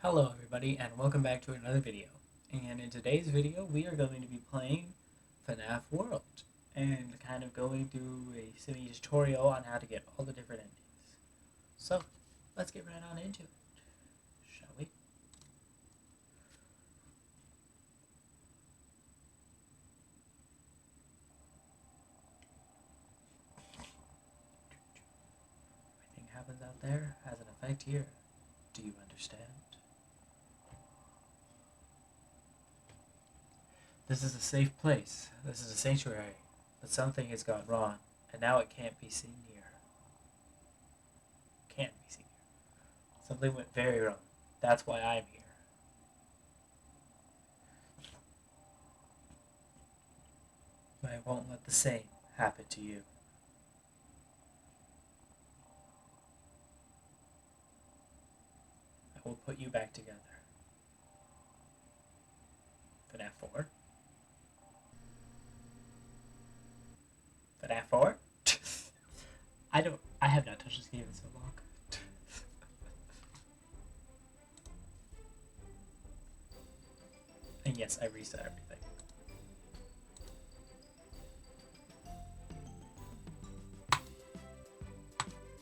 Hello everybody and welcome back to another video. And in today's video we are going to be playing FNAF World and kind of going through a semi-tutorial on how to get all the different endings. So let's get right on into it, shall we? Everything happens out there has an effect here. Do you understand? This is a safe place. This is a sanctuary. But something has gone wrong, and now it can't be seen here. Can't be seen here. Something went very wrong. That's why I'm here. But I won't let the same happen to you. I will put you back together. FNAF 4? FNAF 4? I have not touched this game in so long. And yes, I reset everything.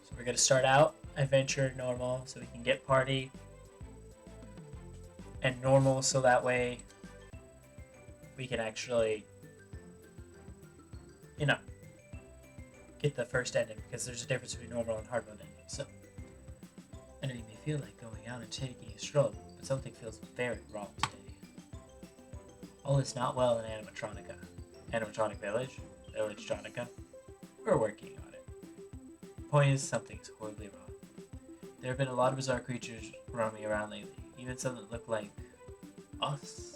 So we're gonna start out adventure normal so we can get party, and normal so that way we can actually, get the first ending, because there's a difference between normal and hard mode ending. So, enemy may feel like going out and taking a stroll, but something feels very wrong today. All is not well in Animatronica. Animatronic Village? Village-tronica? We're working on it. The point is, something's horribly wrong. There have been a lot of bizarre creatures roaming around lately, even some that look like us.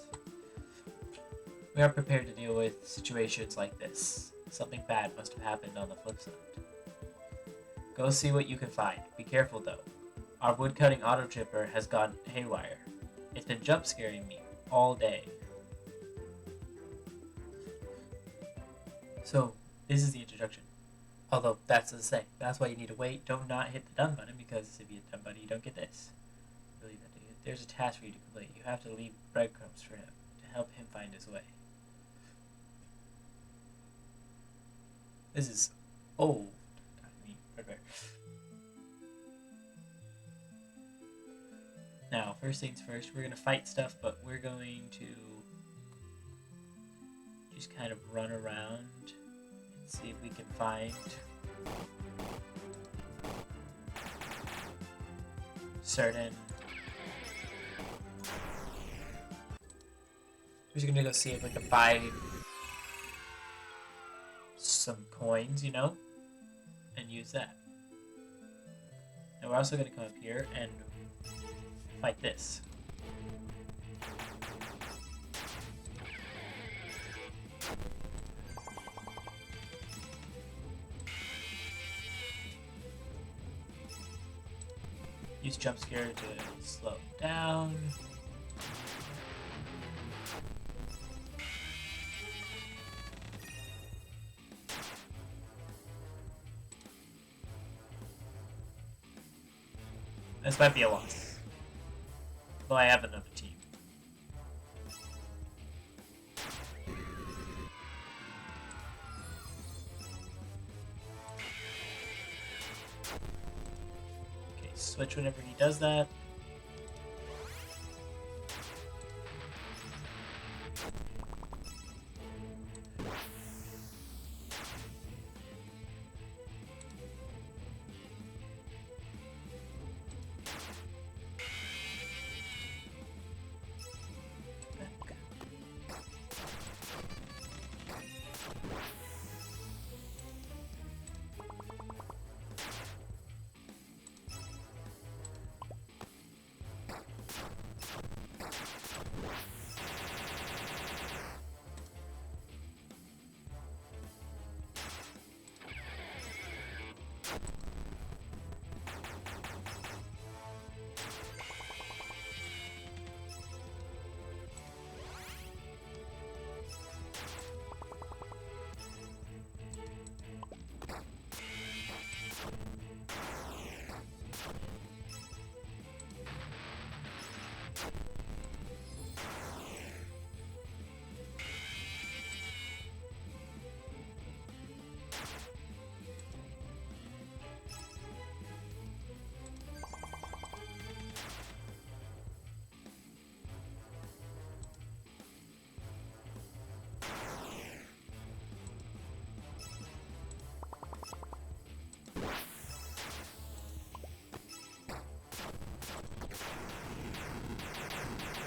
We are prepared to deal with situations like this. Something bad must have happened on the flip side. Go see what you can find. Be careful though. Our woodcutting auto chipper has gone haywire. It's been jump scaring me all day. So, this is the introduction. Although, that's to say, that's why you need to wait. Do not hit the done button, because if you hit the done button, you don't get this. Believe that, dude. There's a task for you to complete. You have to leave breadcrumbs for him to help him find his way. This is old. Now, first things first, we're going to fight stuff, but we're going to just kind of run around and see if we can find certain... We're just going to go see if we can buy some coins, and use that. And we're also going to come up here and fight this. Use jump scare to slow it down. This might be a loss, though I have another team. Okay, switch whenever he does that.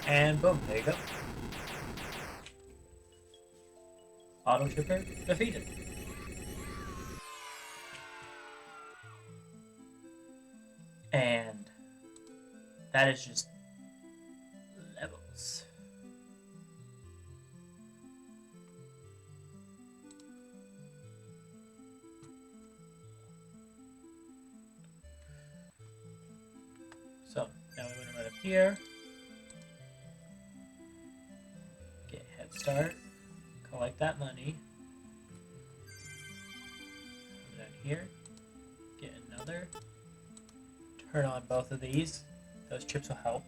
And boom, there you go. Auto shipper defeated. And that is just levels. So now we want to run up here. Get head start. Collect that money. Come down here. Get another. Turn on both of these. Those chips will help.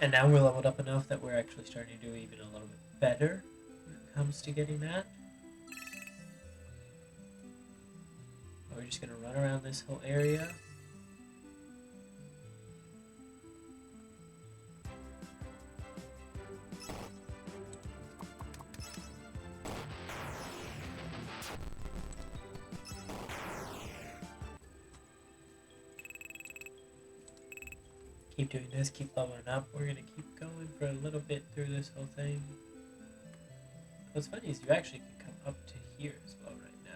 And now we're leveled up enough that we're actually starting to do even a little bit better when it comes to getting that. We're just going to run around this whole area. Keep doing this, keep leveling up. We're going to keep going for a little bit through this whole thing. What's funny is you actually can come up to here as well right now.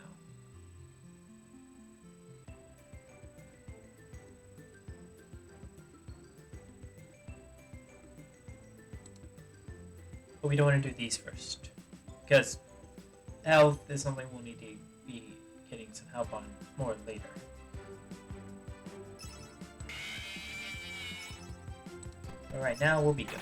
But we don't want to do these first, because health is something we'll need to be getting some help on more later. But right now, we'll be good.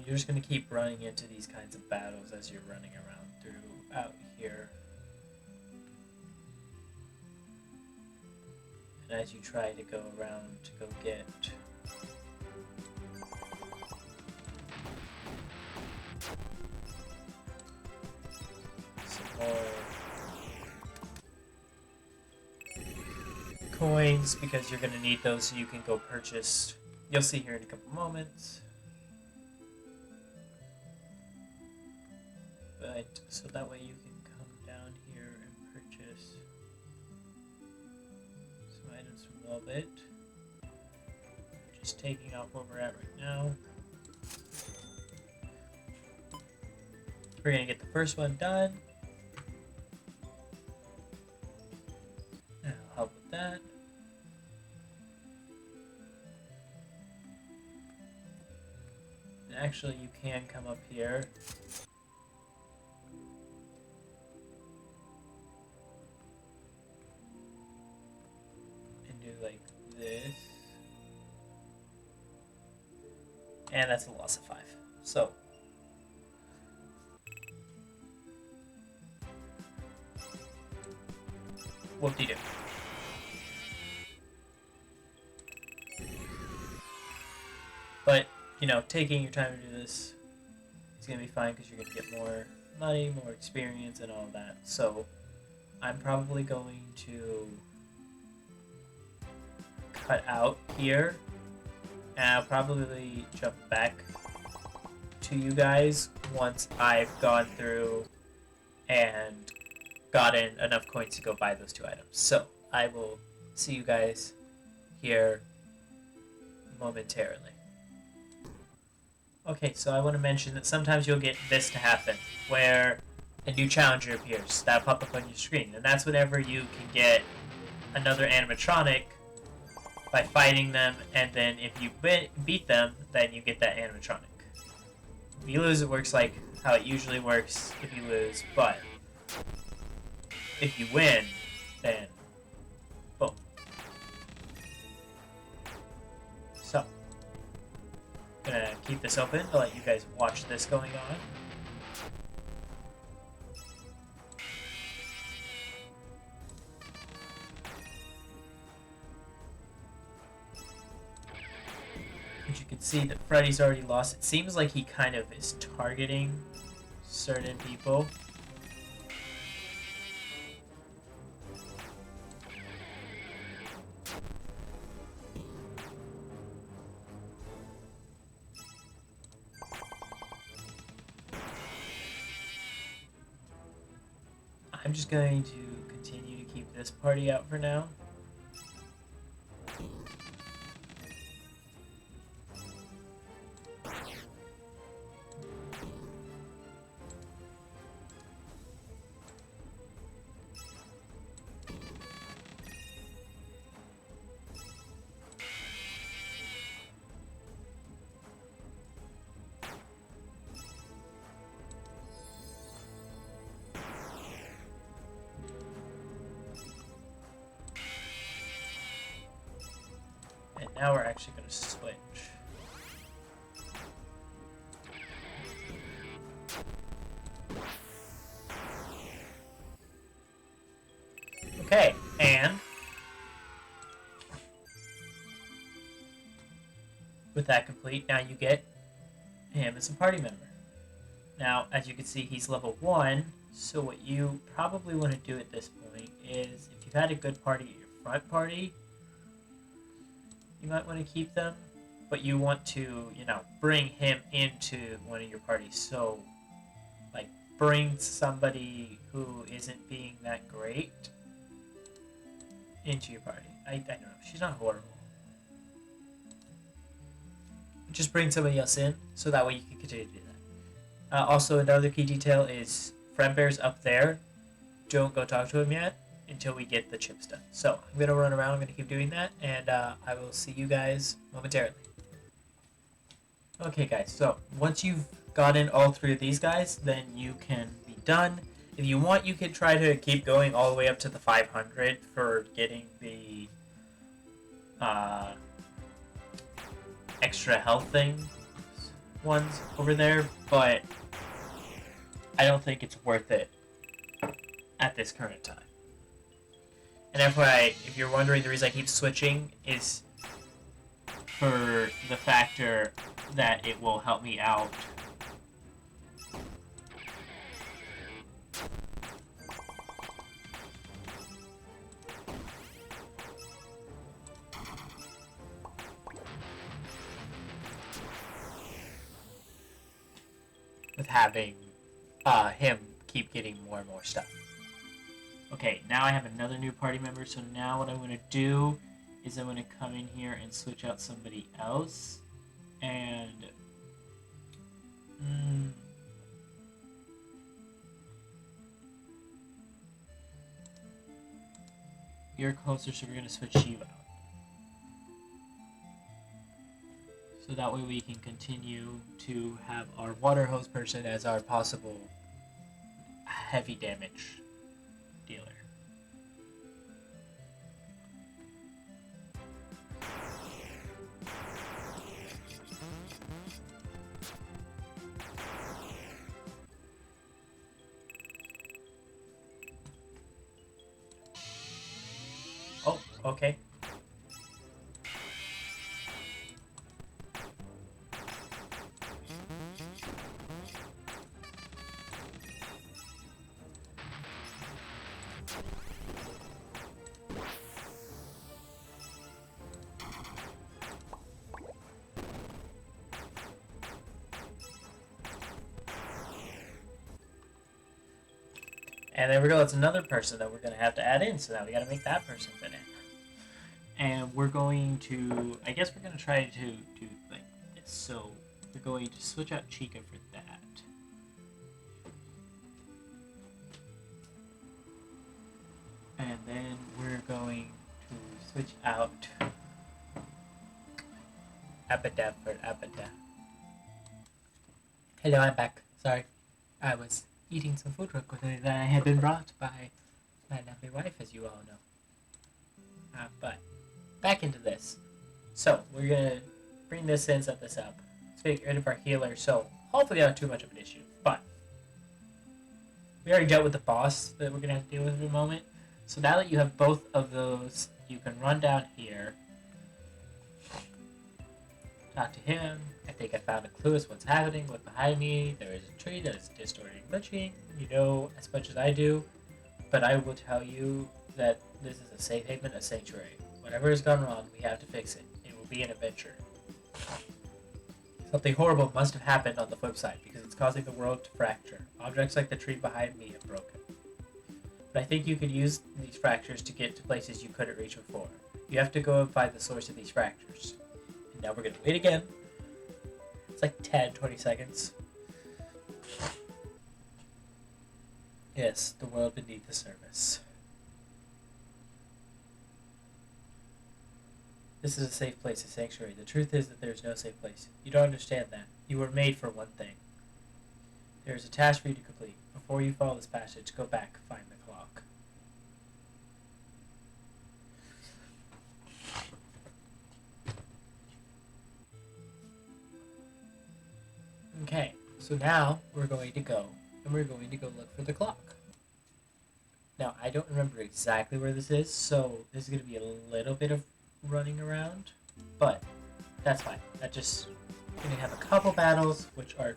You're just going to keep running into these kinds of battles as you're running around throughout here. And as you try to go around to go get some more coins, because you're going to need those so you can go purchase. You'll see here in a couple moments. But so that way you can come down here and purchase some items from Velvet. Just taking off where we're at right now. We're gonna get the first one done. And I'll help with that. And actually, you can come up here. Like this, and that's a loss of 5. So whoop-de-doo. But you know, taking your time to do this is gonna be fine because you're gonna get more money, more experience, and all that. So I'm probably going to cut out here, and I'll probably jump back to you guys once I've gone through and gotten enough coins to go buy those 2 items. So I will see you guys here momentarily. Okay, so I want to mention that sometimes you'll get this to happen, where a new challenger appears. That'll pop up on your screen, and that's whenever you can get another animatronic by fighting them, and then if you beat them, then you get that animatronic. If you lose, it works like how it usually works if you lose, but if you win, then boom. So, Gonna keep this open to let you guys watch this going on. As you can see that Freddy's already lost. It seems like he kind of is targeting certain people. I'm just going to continue to keep this party out for now. And now we're actually going to switch. Okay, and with that complete, now you get him as a party member. Now, as you can see, he's level 1, so what you probably want to do at this point is, if you've had a good party at your front party, you might want to keep them, but you want to, bring him into one of your parties. So, like, bring somebody who isn't being that great into your party. I don't know. She's not horrible. Just bring somebody else in, so that way you can continue to do that. Also, another key detail is Fredbear's up there. Don't go talk to him yet until we get the chips done. So, I'm going to run around. I'm going to keep doing that, and I will see you guys momentarily. Okay, guys. So, once you've gotten all 3 of these guys, then you can be done. If you want, you can try to keep going all the way up to the 500 for getting the extra health thing ones over there, but I don't think it's worth it at this current time. And FYI, if you're wondering, the reason I keep switching is for the factor that it will help me out with having him keep getting more and more stuff. Okay, now I have another new party member, so now what I'm going to do is I'm going to come in here and switch out somebody else, and you're closer, so we're going to switch you out. So that way we can continue to have our water hose person as our possible heavy damage dealer. Oh, okay. And there we go, that's another person that we're going to have to add in, so now we got to make that person fit in. And we're going to, I guess we're going to try to do like this. So we're going to switch out Chica for that. And then we're going to switch out Abada for Abada. Hello, I'm back. Sorry, I was eating some food real quickly that I had been brought by my lovely wife, as you all know. But back into this. So we're gonna bring this in, set this up. Let's to get rid of our healer, so hopefully not too much of an issue. But we already dealt with the boss that we're gonna have to deal with in a moment. So now that you have both of those, you can run down here, talk to him. I think I found a clue as what's happening. Look behind me. There is a tree that is distorting and glitching. You know as much as I do, but I will tell you that this is a safe haven, a sanctuary. Whatever has gone wrong, we have to fix it. It will be an adventure. Something horrible must have happened on the flip side because it's causing the world to fracture. Objects like the tree behind me have broken. But I think you could use these fractures to get to places you couldn't reach before. You have to go and find the source of these fractures. And now we're going to wait again. It's like 10-20 seconds. Yes, the world beneath the surface. This is a safe place, a sanctuary. The truth is that there is no safe place. You don't understand that. You were made for one thing. There is a task for you to complete. Before you follow this passage, go back, find the clock. Okay, so now we're going to go, and we're going to go look for the clock. Now, I don't remember exactly where this is, so this is going to be a little bit of running around, but that's fine. That just going to have a couple battles, which are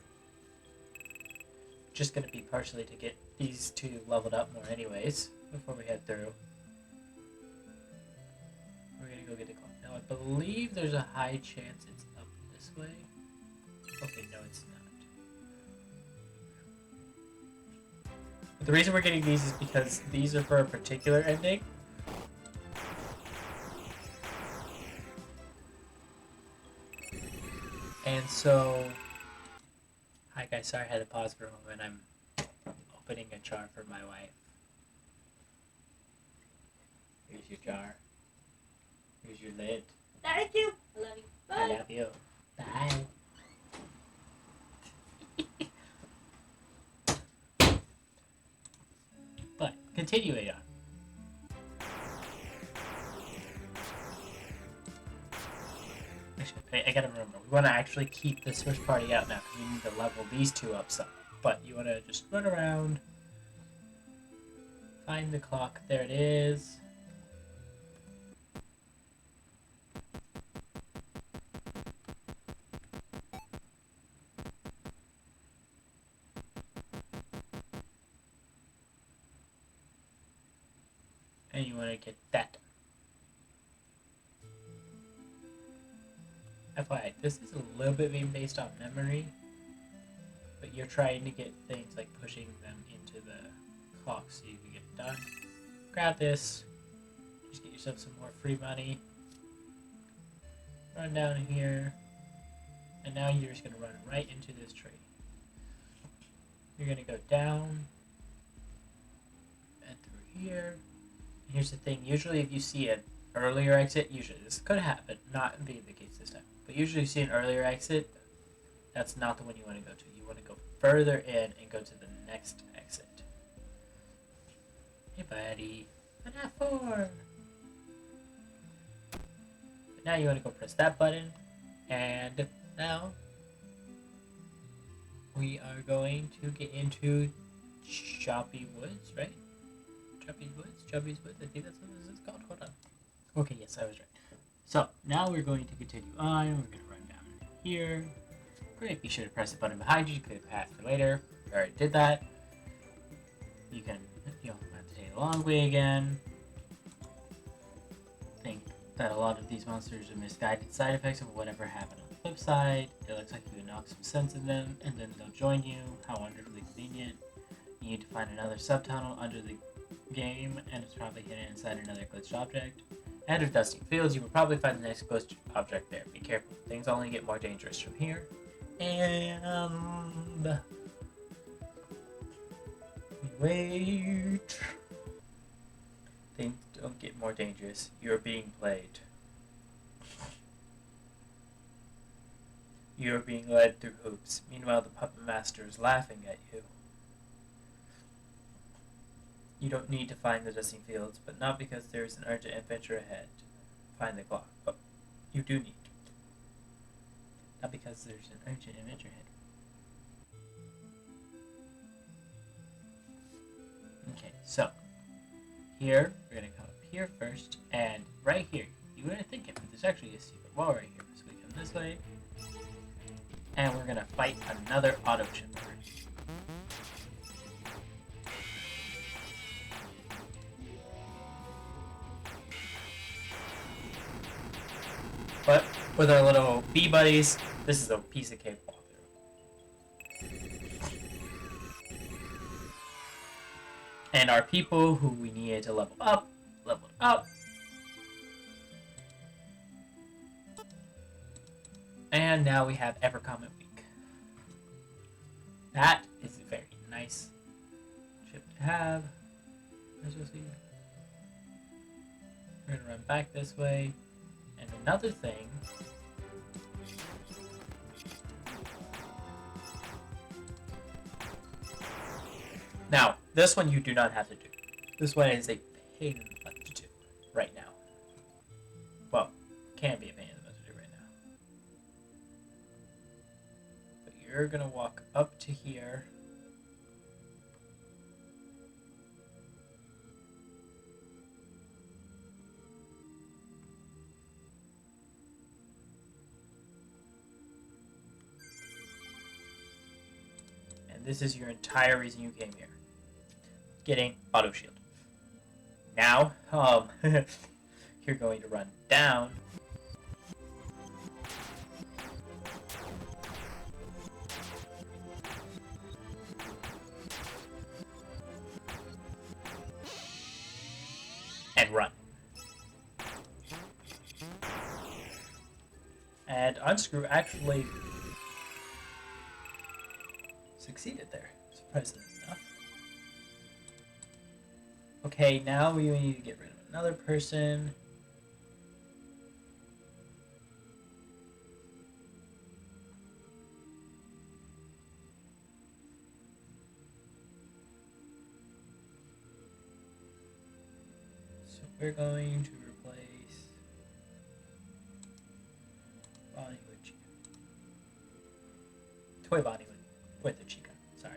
just going to be partially to get these two leveled up more anyways, before we head through. We're going to go get the clock. Now, I believe there's a high chance it's up this way. Okay, no, it's not. But the reason we're getting these is because these are for a particular ending. And so, hi guys, sorry I had to pause for a moment. I'm opening a jar for my wife. Here's your jar. Here's your lid. Thank you. I love you. Bye. I love you. Bye. But, continuing on. I gotta remember, we want to actually keep this first party out now because we need to level these two up some. But you want to just run around, find the clock, there it is. And you want to get that. FYI, this is a little bit being based on memory, but you're trying to get things like pushing them into the clock so you can get it done. Grab this, just get yourself some more free money, run down here, and now you're just going to run right into this tree. You're going to go down and through here. Here's the thing, usually if you see an earlier exit, usually this could happen, not being the case this time, but usually you see an earlier exit, that's not the one you want to go to. You want to go further in and go to the next exit. Hey buddy, FNAF 4! But now you want to go press that button, and now we are going to get into Choppy Woods, right? Chubby's Woods, I think that's what this is called. Hold on. Okay, yes, I was right. So, now we're going to continue on. We're going to run down here. Great, be sure to press the button behind you to clear the path for later. We already did that. You don't have to take the long way again. I think that a lot of these monsters are misguided side effects of whatever happened on the flip side. It looks like you can knock some sense in them, and then they'll join you. How wonderfully convenient. You need to find another subtunnel under the game, and it's probably hidden inside another glitched object. End of Dusting Fields, you will probably find the next glitched object there. Be careful, things only get more dangerous from here. And wait. Things don't get more dangerous. You're being played. You're being led through hoops. Meanwhile, the puppet master is laughing at you. You don't need to find the Dusting Fields, but not because there is an urgent adventure ahead. Find the clock, but you do need. Not because there's an urgent image ahead. Okay, so here we're gonna come up here first, and right here you wouldn't think it, but there's actually a secret wall right here. So we come this way, and we're gonna fight another auto chipper. But with our little bee buddies, this is a piece of cake walkthrough. And our people who we needed to leveled up. And now we have Evercommon Week. That is a very nice chip to have. As you'll see. We're gonna run back this way. And another thing. Now, this one you do not have to do. This one is a pain in the butt to do right now. Well, can be a pain in the butt to do right now. But you're gonna walk up to here. And this is your entire reason you came here. Getting auto shield. Now, you're going to run down. And run. And Unscrew actually succeeded there, surprisingly enough. Okay, now we need to get rid of another person. So we're going to replace Bonnie with Chica. Toy Bonnie with the Chica. Sorry.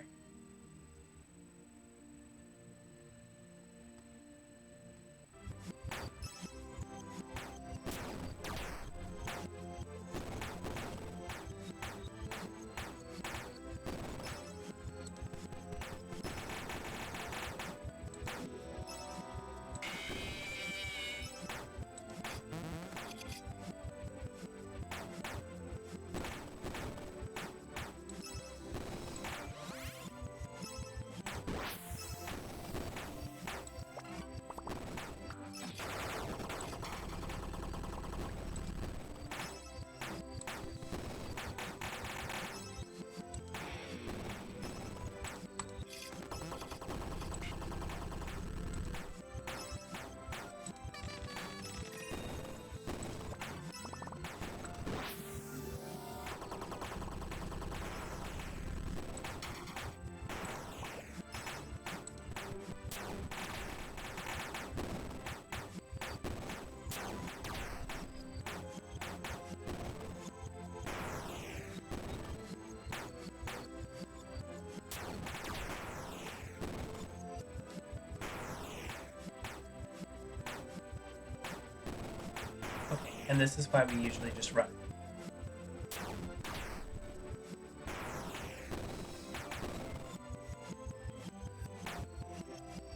And this is why we usually just run.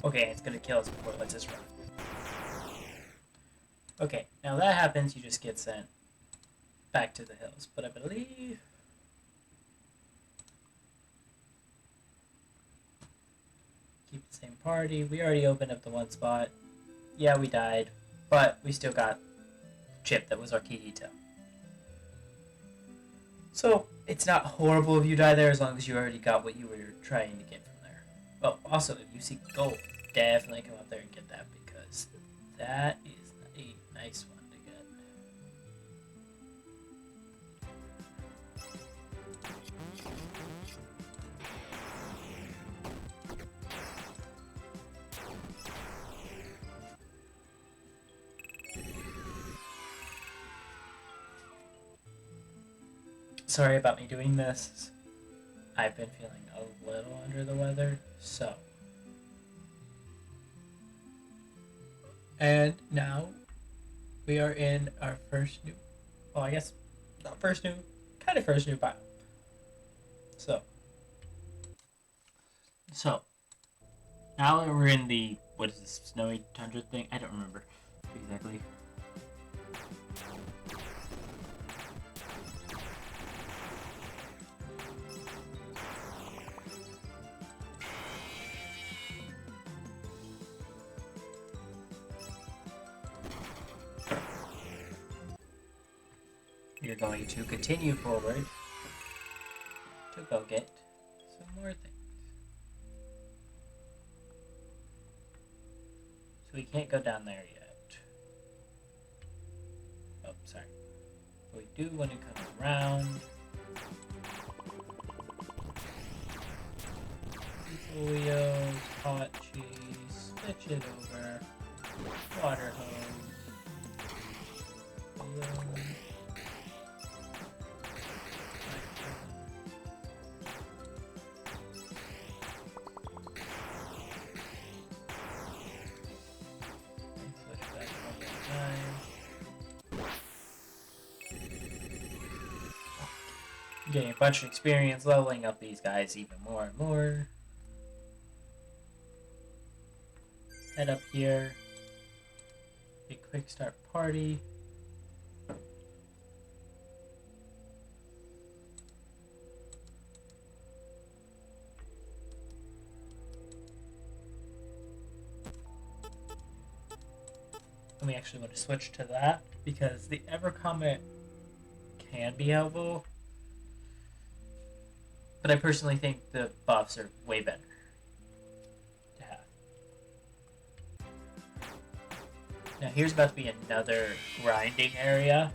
Okay, it's gonna kill us before it lets us run. Okay, now that happens, you just get sent back to the hills. But I believe... keep the same party. We already opened up the one spot. Yeah, we died, but we still got chip that was our key detail. So it's not horrible if you die there as long as you already got what you were trying to get from there. Well, also if you seek gold, definitely come up there and get that because that is a nice one to get. Sorry about me doing this. I've been feeling a little under the weather, so. And now we are in our first new, well, I guess not first new, kind of first new biome. So now we're in the, what is this, snowy tundra thing? I don't remember exactly. You're going to continue forward to go get some more things. So we can't go down there yet. Oh, sorry. But we do want to come around. Wheels, hot cheese, switch it over, water hose, balloon. Getting a bunch of experience, leveling up these guys even more and more. Head up here. A quick start party. And we actually want to switch to that because the Ever comment can be helpful. But I personally think the buffs are way better to have. Now here's about to be another grinding area.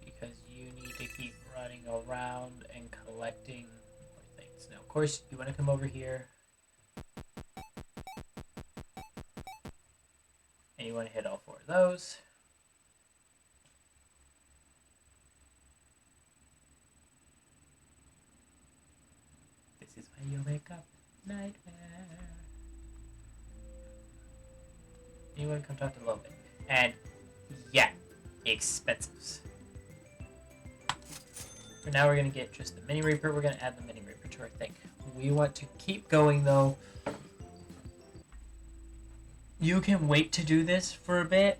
Because you need to keep running around and collecting more things. Now, of course, you want to come over here. And you want to hit all 4 of those. This is why you wake up nightmare. You want to come talk to Logan. And, yeah, expensive. For now, we're going to get just the Mini Reaper. We're going to add the Mini Reaper to our thing. We want to keep going, though. You can wait to do this for a bit.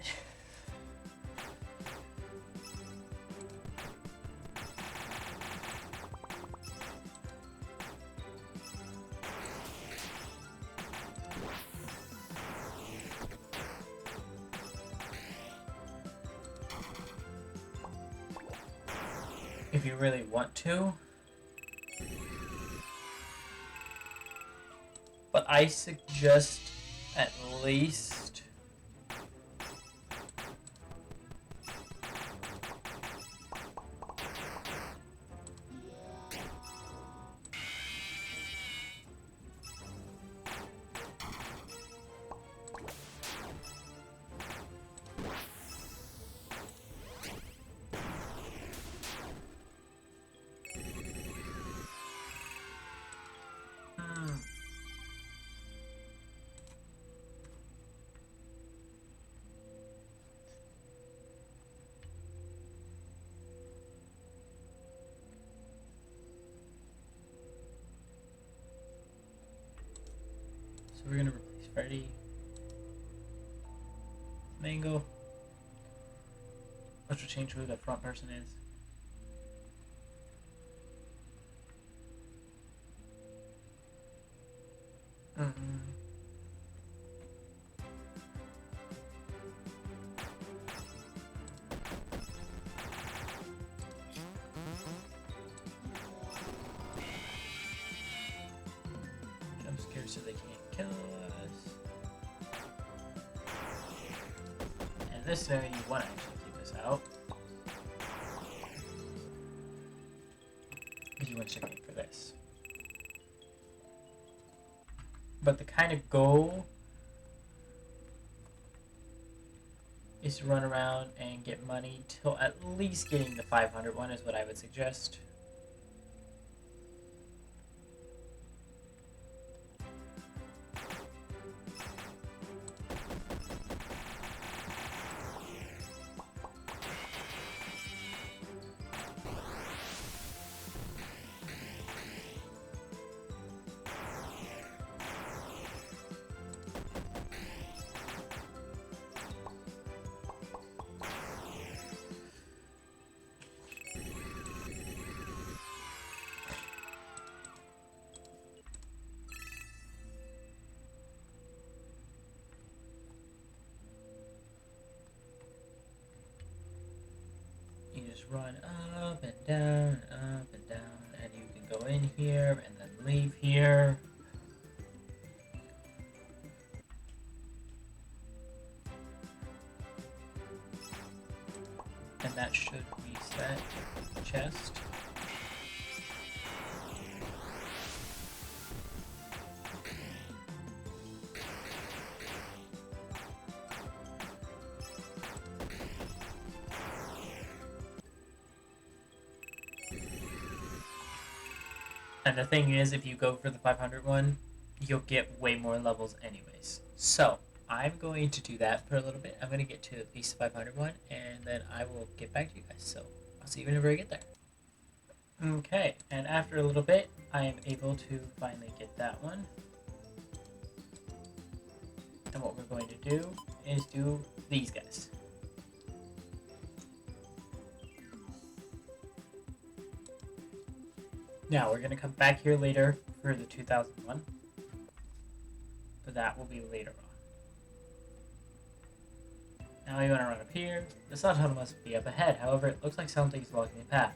If you really want to. But I suggest at least so we're gonna replace Freddy. Mango. Which will change who the front person is. Jump scares so they can't kill us. in this scenario, you want to actually keep this out. Because you want to aim for this. But the kind of goal is to run around and get money till at least getting the 500 one is what I would suggest. You just run up and down, and you can go in here and then leave here. And that should reset the chest. And the thing is, if you go for the 500 one, you'll get way more levels anyways. So, I'm going to do that for a little bit. I'm going to get to at least the 500 one, and then I will get back to you guys. So, I'll see you whenever I get there. Okay, and after a little bit, I am able to finally get that one. And what we're going to do is do these guys. Now, we're going to come back here later for the 2001, but that will be later on. Now you want to run up here. The sun tunnel must be up ahead, however, it looks like something's blocking the path.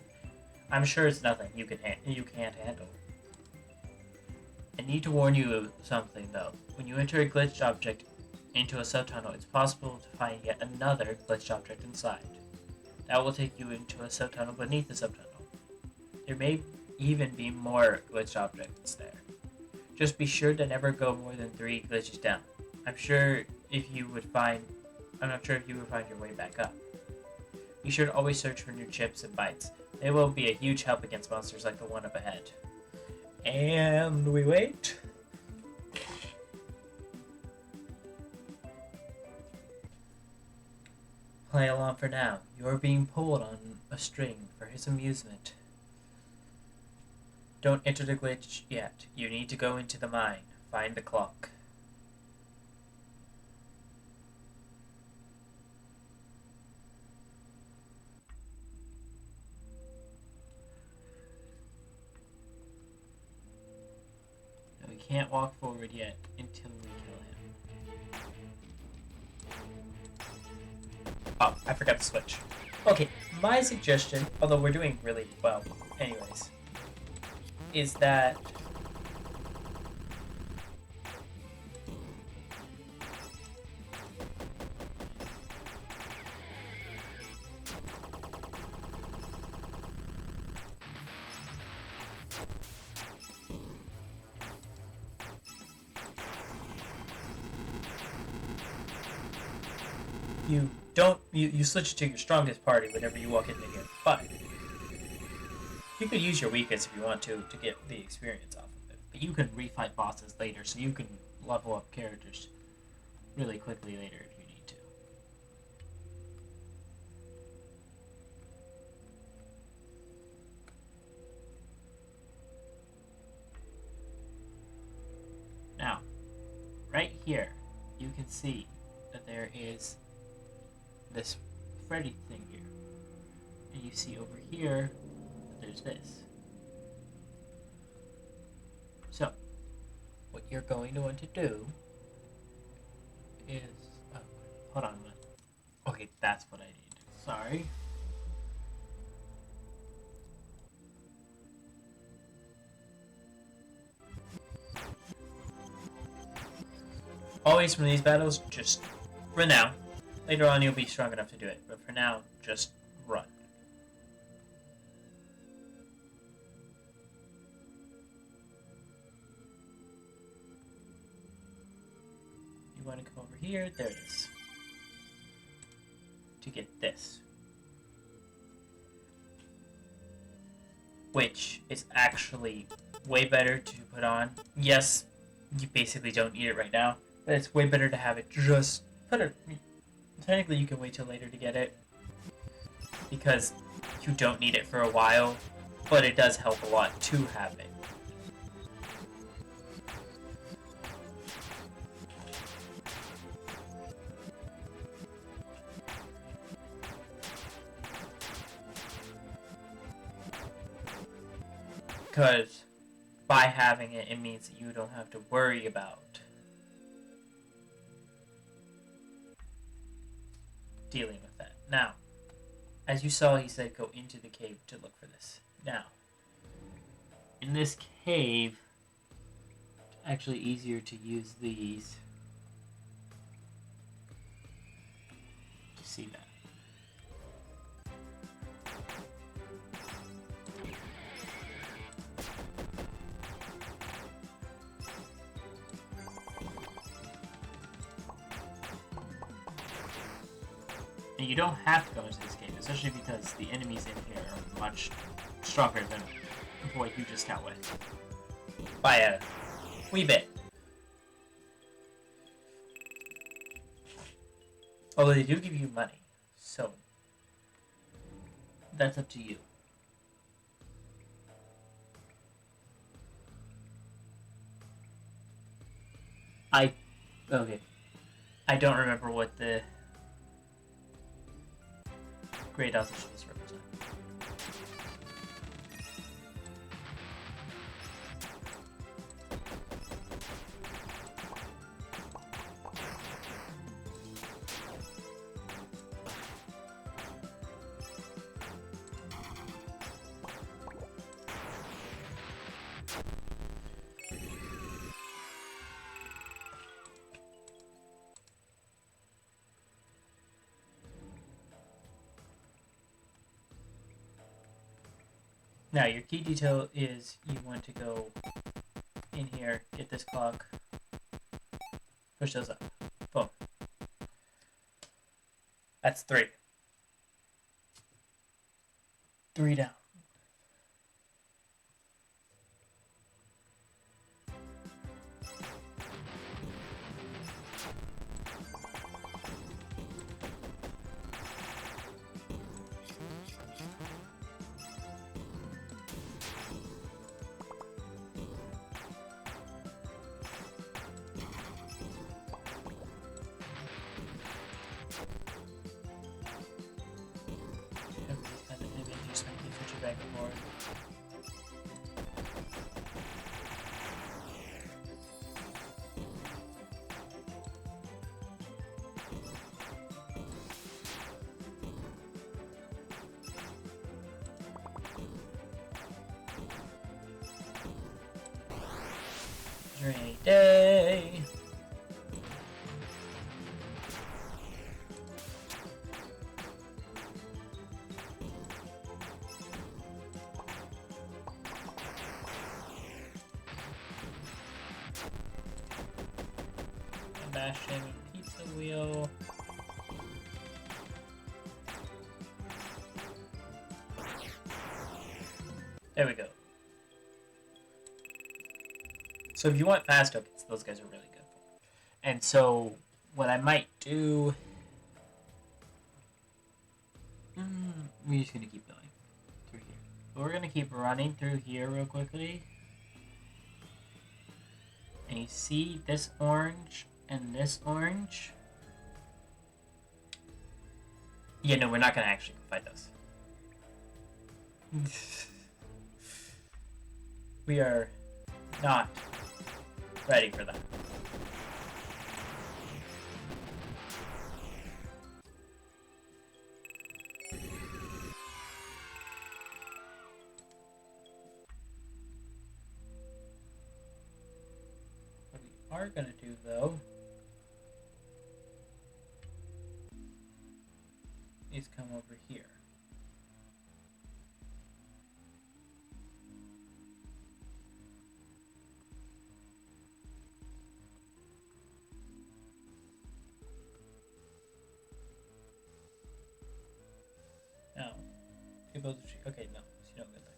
I'm sure it's nothing you can't handle. I need to warn you of something, though. When you enter a glitched object into a subtunnel, it's possible to find yet another glitched object inside. That will take you into a subtunnel beneath the subtunnel. There may even be more glitched objects there. Just be sure to never go more than 3 glitches down. I'm not sure if you would find your way back up. You should always search for new chips and bites. They will be a huge help against monsters like the one up ahead. And we wait. Play along for now. You're being pulled on a string for his amusement. Don't enter the glitch yet. You need to go into the mine. Find the clock. Now, we can't walk forward yet until we kill him. Oh, I forgot to switch. Okay, my suggestion, although we're doing really well anyways, is that you switch to your strongest party whenever you walk into here, but you could use your weakest if you want to get the experience off of it. But you can refight bosses later, so you can level up characters really quickly later if you need to. Now, right here, you can see that there is this Freddy thing here. And you see over here, there's this. So, what you're going to want to do is... Oh, hold on a minute. Okay, that's what I need. Sorry. Always from these battles, just for now, Later on, you'll be strong enough to do it, but for now, just run. You want to come over here? There it is. To get this. Which is actually way better to put on. Yes, you basically don't need it right now, but it's way better to have it just put it. Technically, you can wait till later to get it because you don't need it for a while, but it does help a lot to have it. Because by having it, it means that you don't have to worry about dealing with that. Now, as you saw, he said go into the cave to look for this. Now, in this cave, it's actually easier to use these to see that. And you don't have to go into this cave, especially because the enemies in here are much stronger than what you just dealt with. By a wee bit. Although they do give you money, so that's up to you. Okay. I don't remember what the Great House is supposed to represent. Now, your key detail is you want to go in here, get this clock, push those up. Boom. That's 3. 3 down. Back and forth. Rainy day. Bashing pizza wheel. There we go. So if you want fast tokens, those guys are really good for. And so what I might do, we're just gonna keep going through here. But we're gonna keep running through here real quickly. And you see this orange and this orange? Yeah, no, we're not gonna actually fight those. We are not ready for that. What we are gonna do though is come over here. Now, you build a tree. Okay, no, so you don't get there.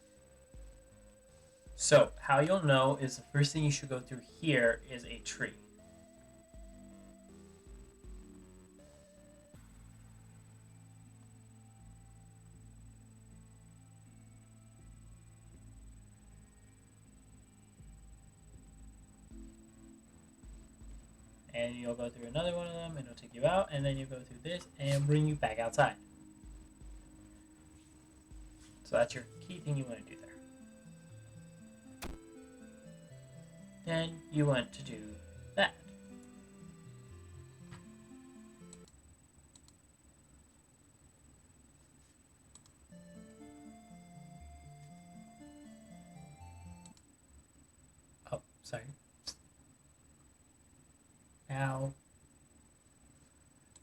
So, how you'll know is the first thing you should go through here is a tree. And you'll go through another one of them, and it'll take you out, and then you'll go through this and bring you back outside. So that's your key thing you want to do there. Then you want to do that. Oh, sorry. Now,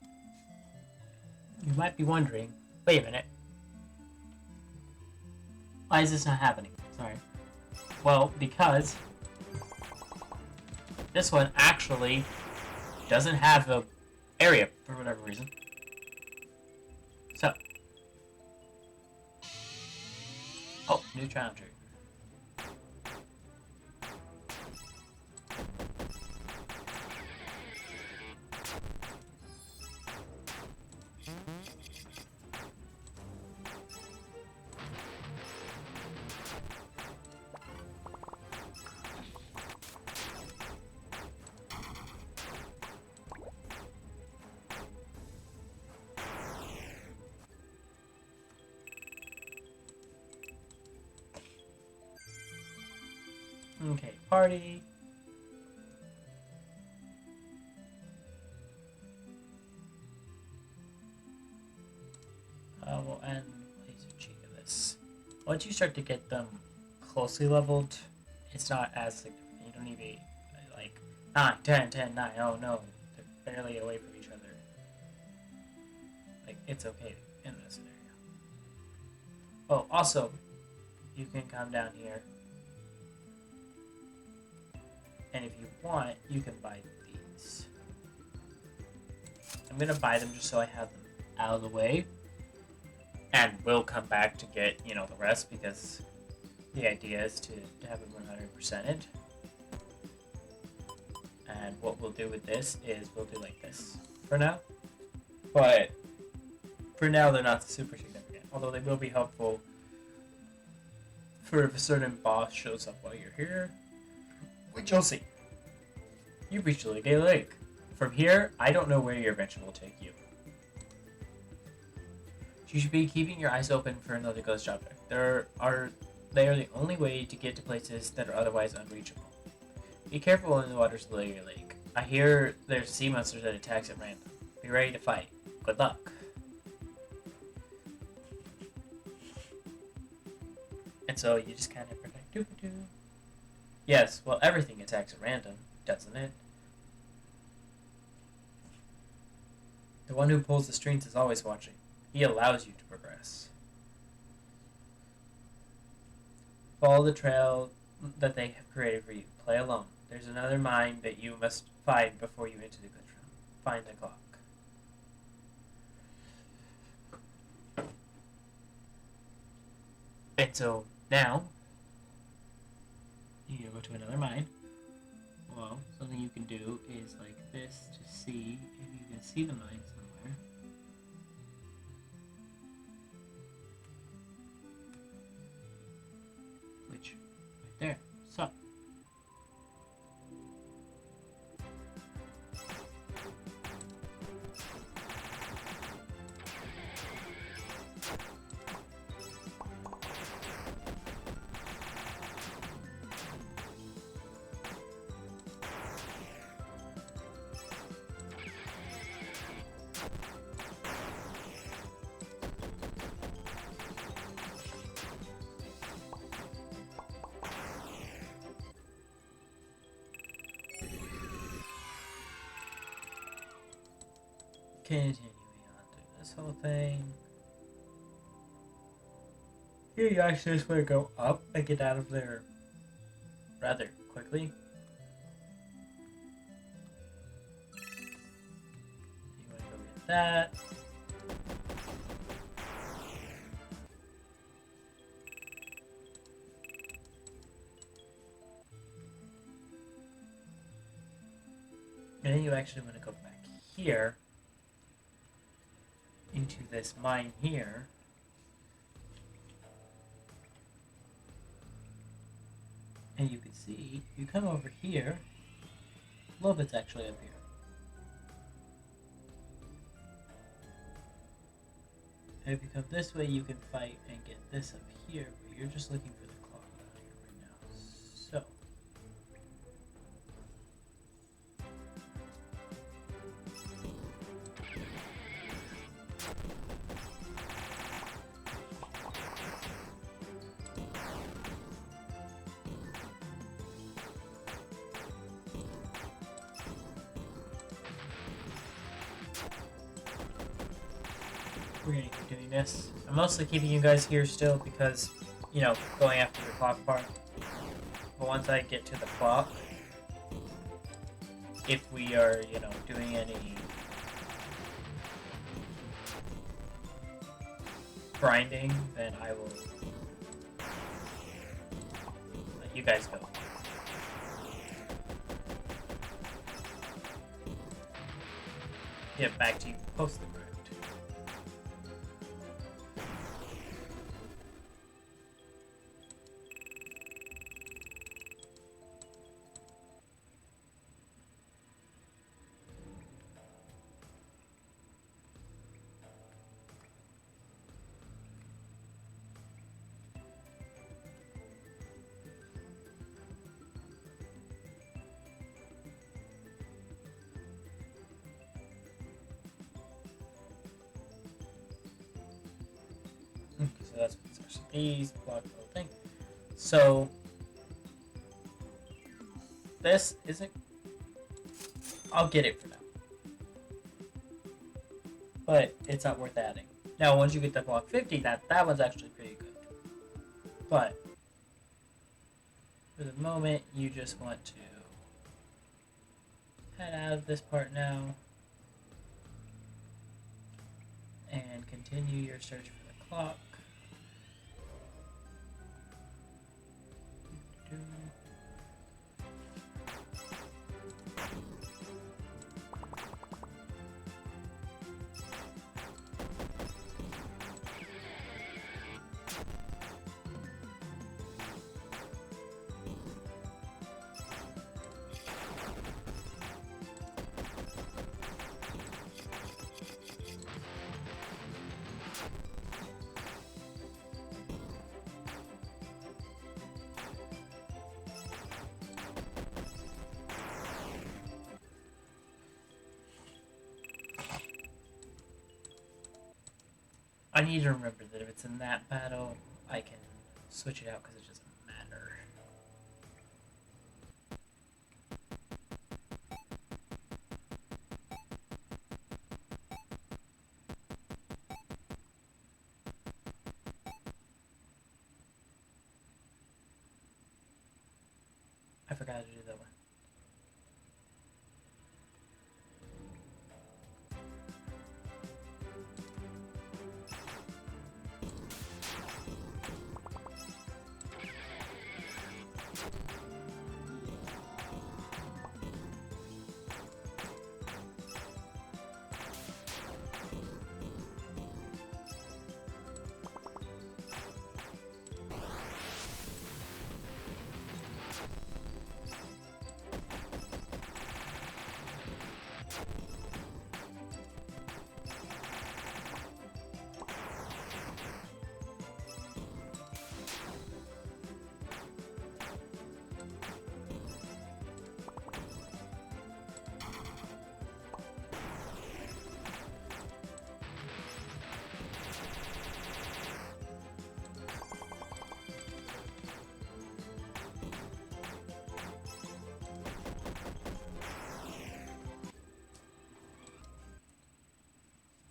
you might be wondering, wait a minute. Why is this not happening? Sorry. Well, because this one actually doesn't have the area for whatever reason. So. Oh, new challenge. Okay, party. We'll end laser cheek of this. Once you start to get them closely leveled, it's not as significant. You don't need to be like 9, 10, 10, 9. Oh no, they're barely away from each other. Like, it's okay in this scenario. Oh, also, you can come down here. And if you want, you can buy these. I'm going to buy them just so I have them out of the way. And we'll come back to get, the rest, because the idea is to have it 100%ed. And what we'll do with this is we'll do like this for now. But for now, they're not super significant. Although they will be helpful for if a certain boss shows up while you're here. Which you'll see. You've reached Lake Lake. From here, I don't know where your adventure will take you. You should be keeping your eyes open for another ghost object. They are the only way to get to places that are otherwise unreachable. Be careful in the waters of Lake Lake. I hear there's sea monsters that attacks at random. Be ready to fight. Good luck. And so you just kind of protect. Yes, well, everything attacks at random, doesn't it? The one who pulls the strings is always watching. He allows you to progress. Follow the trail that they have created for you. Play alone. There's another mine that you must find before you enter the glitch room. Find the clock. And so, now, you go to another mine. Well, something you can do is like this to see if you can see the mine somewhere. Which, right there. So. Continuing on through this whole thing. Here you actually just want to go up and get out of there rather quickly. You want to go get that. And then you actually want to go back here into this mine here. And you can see, you come over here, a little bit's actually up here. And if you come this way, you can fight and get this up here, but you're just looking for the clock out here right now. So. We're gonna keep doing this. I'm mostly keeping you guys here still because, you know, going after the clock part. But once I get to the clock, if we are, you know, doing any grinding, then I will let you guys go. Get back to you post the grind. So that's these block the whole thing. So this isn't. I'll get it for now, but it's not worth adding. Now, once you get to block 50, that one's actually pretty good. But for the moment, you just want to head out of this part now and continue your search for the clock. I need to remember that if it's in that battle, I can switch it out because it doesn't matter. I forgot to do that one.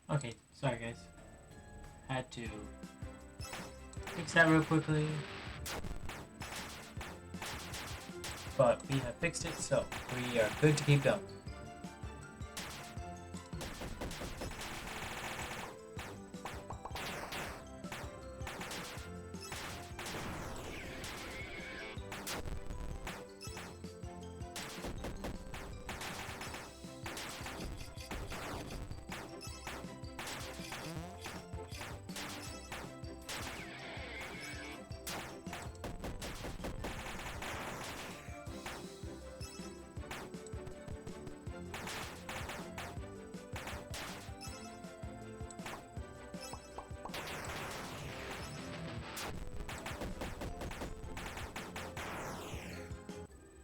Okay, sorry guys. Had to Fix that real quickly. But we have fixed it, so we are good to keep going.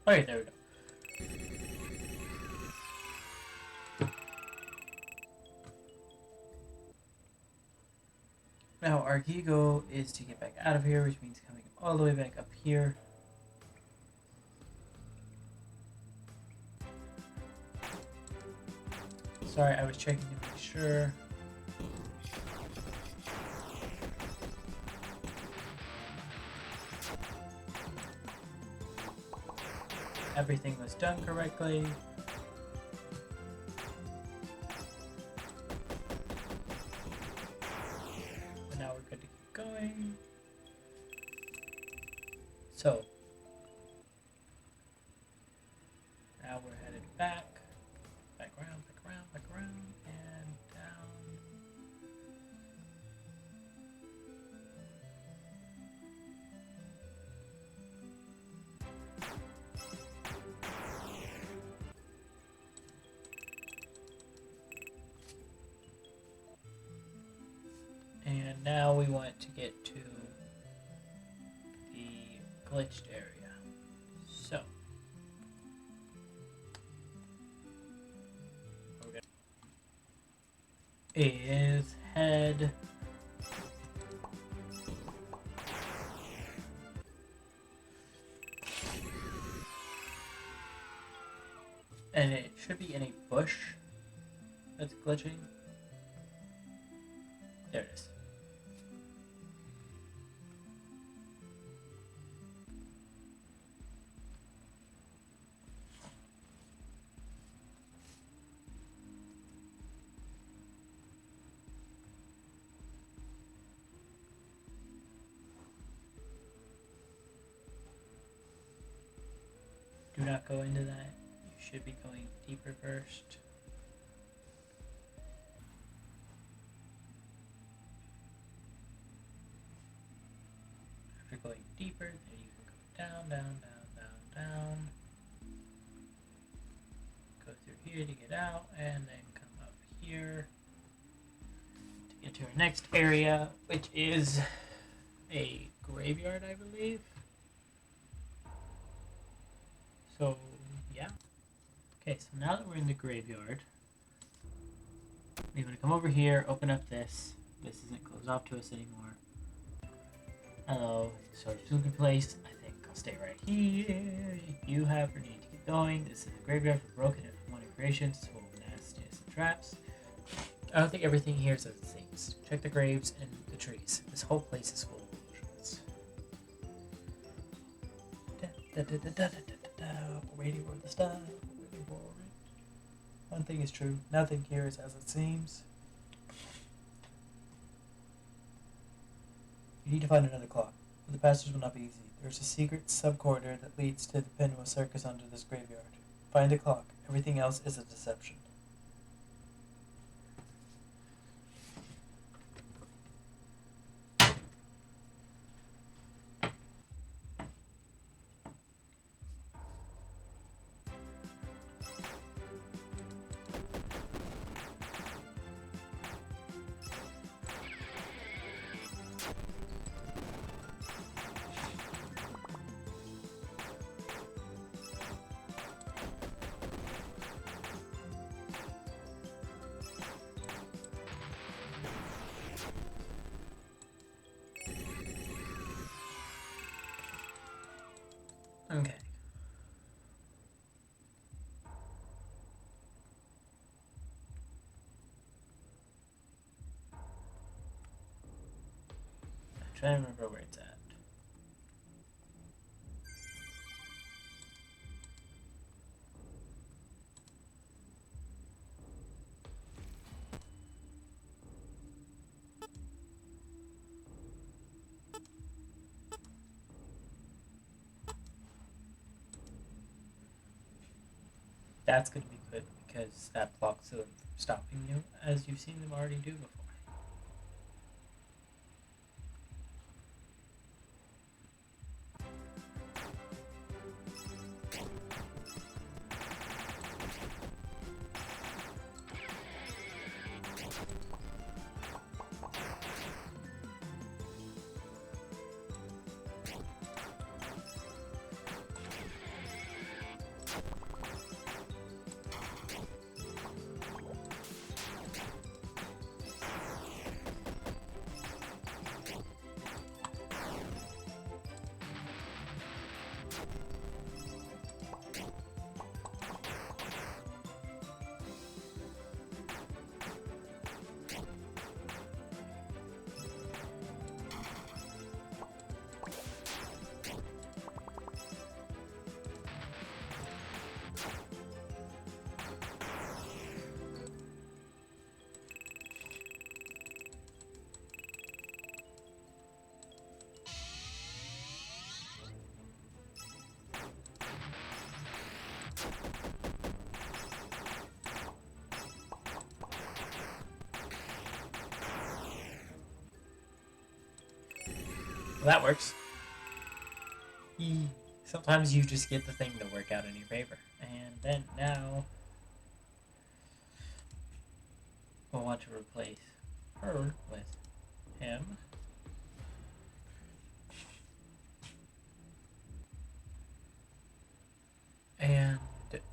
Okay, there we go. Now our key goal is to get back out of here, which means coming all the way back up here. Sorry, I was checking to make sure. Everything was done correctly. But now we're good to keep going. So, now we're headed back around, and down. And now we want to get to the glitched area. So, we're gonna is head and it should be in a bush that's glitching. There it is. Do not go into that. You should be going deeper first. After going deeper, then you can go down. Go through here to get out, and then come up here to get to our next area, which is a graveyard, I believe. So, yeah. Okay, so now that we're in the graveyard, we're going to come over here, open up this. This isn't closed off to us anymore. Hello, so spooky place. I think I'll stay right here. You have or need to get going. This is the graveyard for broken and unwanted creations, full of nastiness and traps. I don't think everything here is as it seems. Check the graves and the trees. This whole place is full of illusions. Waiting for the stuff. Waiting for it. One thing is true. Nothing here is as it seems. You need to find another clock, but the passage will not be easy. There's a secret sub-corridor that leads to the Pinwheel Circus under this graveyard. Find the clock. Everything else is a deception. trying to remember where it's at. That's going to be good because that blocks them from stopping you, as you've seen them already do before. Well, that works. Sometimes you just get the thing to work out in your favor. And then now we'll want to replace her with him. And which one is it?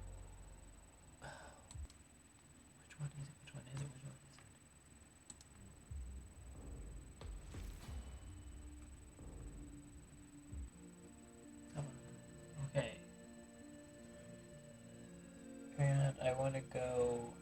Which one is it? Which one is it? Come on. Okay. And I want to go.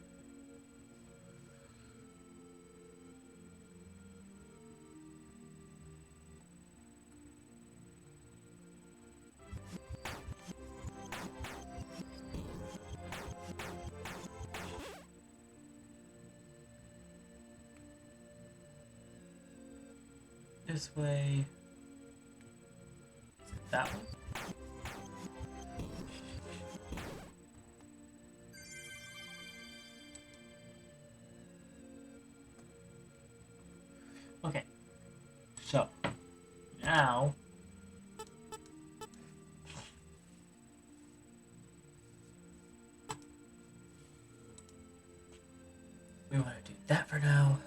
This way. Is it that one? Okay. So now we want to do that for now.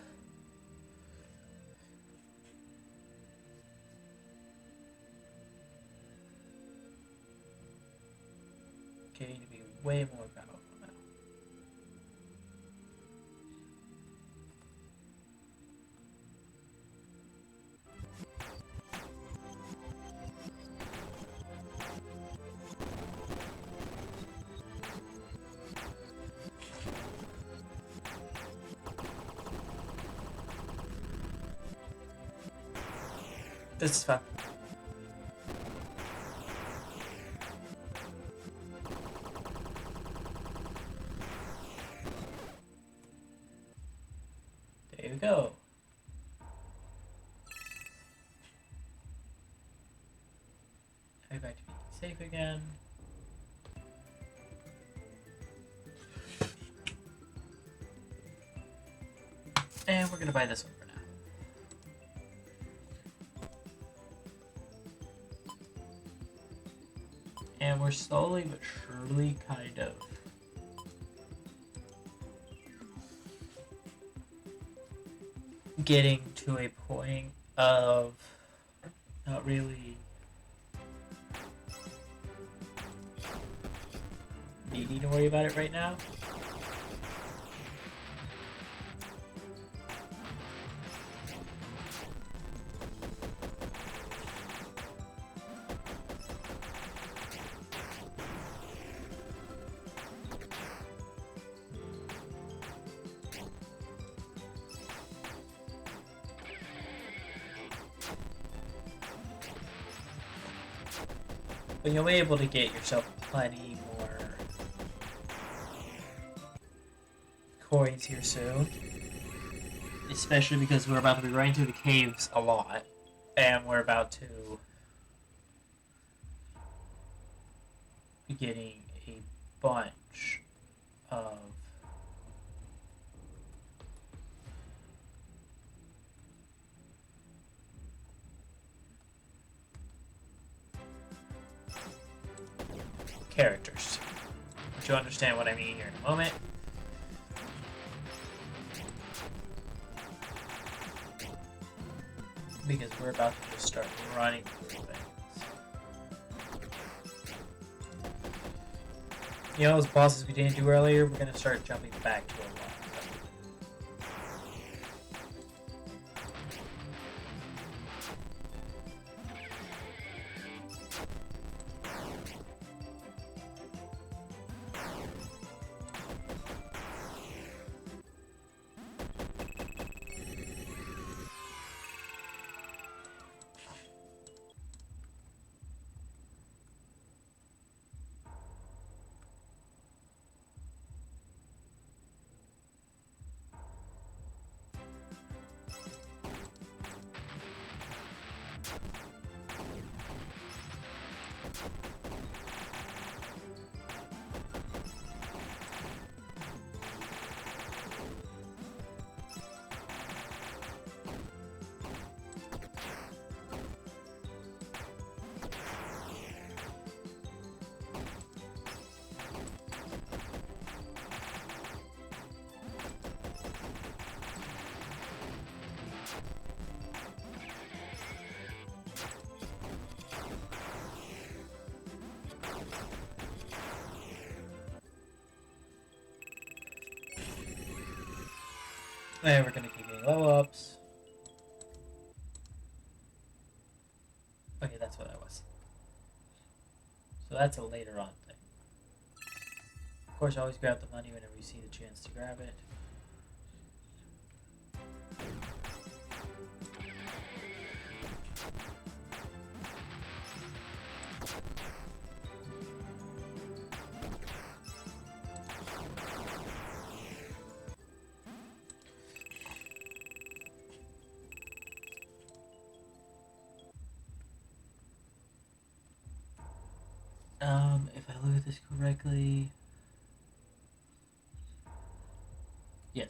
Getting to be way more powerful now. This is fun. There you go. Go back to being safe again. And we're gonna buy this one for now. And we're slowly but surely kind of getting to a point of not really needing to worry about it right now. But you'll be able to get yourself plenty more coins here soon. Especially because we're about to be running through the caves a lot. And we're about to be getting a bunch of characters. But you'll understand what I mean here in a moment. Because we're about to just start running through things. You know those bosses we didn't do earlier? We're going to start jumping back to a lot of them. And we're going to keep getting level ups. Okay, that's what that was. So that's a later on thing. Of course, always grab the money whenever you see the chance to grab it. If I look at this correctly, yes.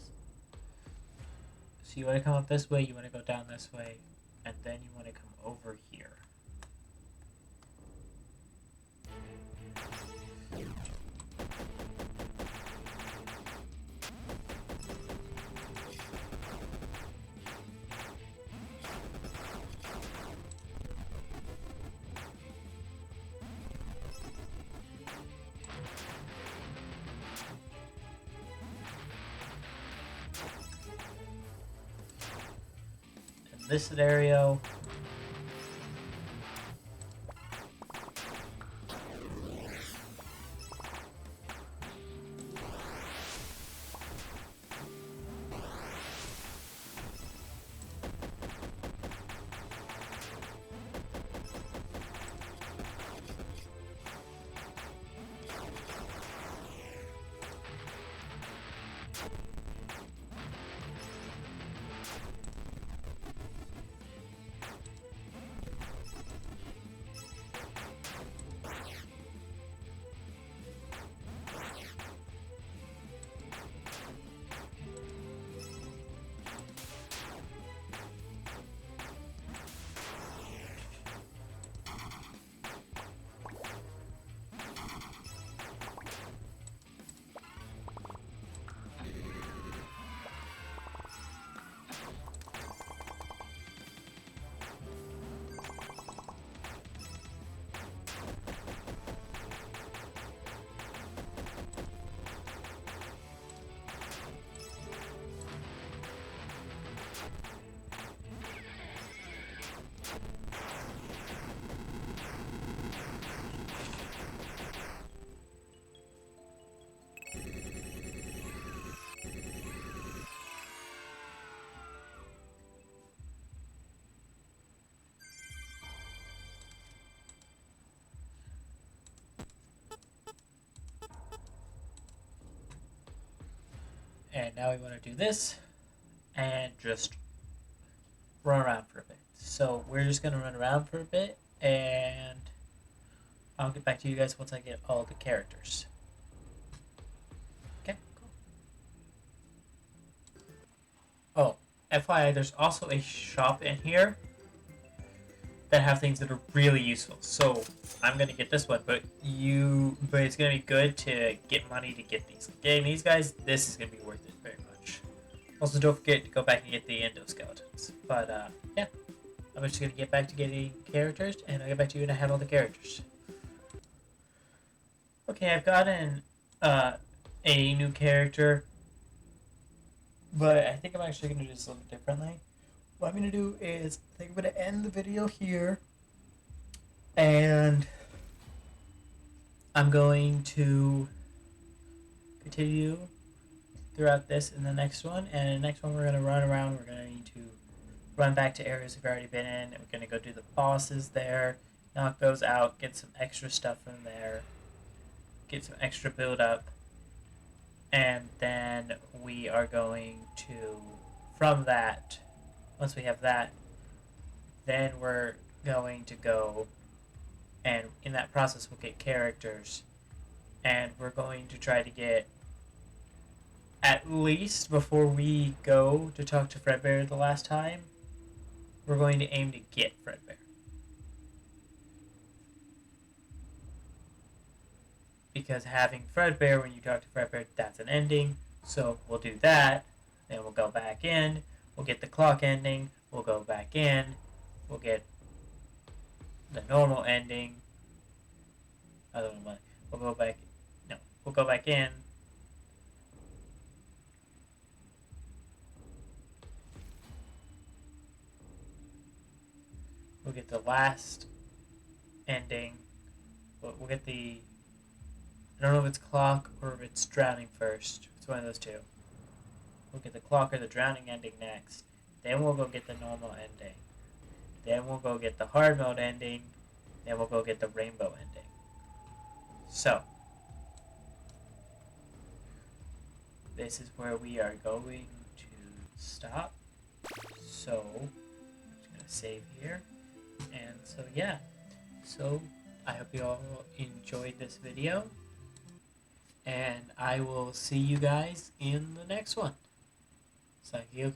So you want to come up this way, you want to go down this way, and then you want to come over here. This scenario, And now we want to do this and just run around for a bit. So we're just going to run around for a bit, and I'll get back to you guys once I get all the characters. Okay, cool. Oh, FYI, there's also a shop in here that have things that are really useful. So I'm gonna get this one, but it's gonna be good to get money to get these. Getting these guys, this is gonna be worth it very much. Also, don't forget to go back and get the endoskeletons. But yeah, I'm just gonna get back to getting characters, and I'll get back to you when I have all the characters. Okay, I've gotten a new character, but I think I'm actually gonna do this a little bit differently. What I'm going to do is, I think I'm going to end the video here, and I'm going to continue throughout this in the next one, and in the next one we're going to run around, we're going to run back to areas we've already been in, and we're going to go do the bosses there, knock those out, get some extra stuff from there, get some extra build up, and then we are going to, from that, once we have that, then we're going to go, and in that process we'll get characters, and we're going to try to get, at least before we go to talk to Fredbear the last time, we're going to aim to get Fredbear. Because having Fredbear, when you talk to Fredbear, that's an ending, so we'll do that, then we'll go back in, we'll get the clock ending, we'll go back in, we'll get the normal ending. I don't know. We'll go back. No, we'll go back in. We'll get the last ending. We'll get the. I don't know if it's clock or if it's drowning first. It's one of those two. We'll get the clock or the drowning ending next. Then we'll go get the normal ending. Then we'll go get the hard mode ending. Then we'll go get the rainbow ending. So, this is where we are going to stop. So, I'm just going to save here. And so, yeah. So, I hope you all enjoyed this video. And I will see you guys in the next one. Saikyo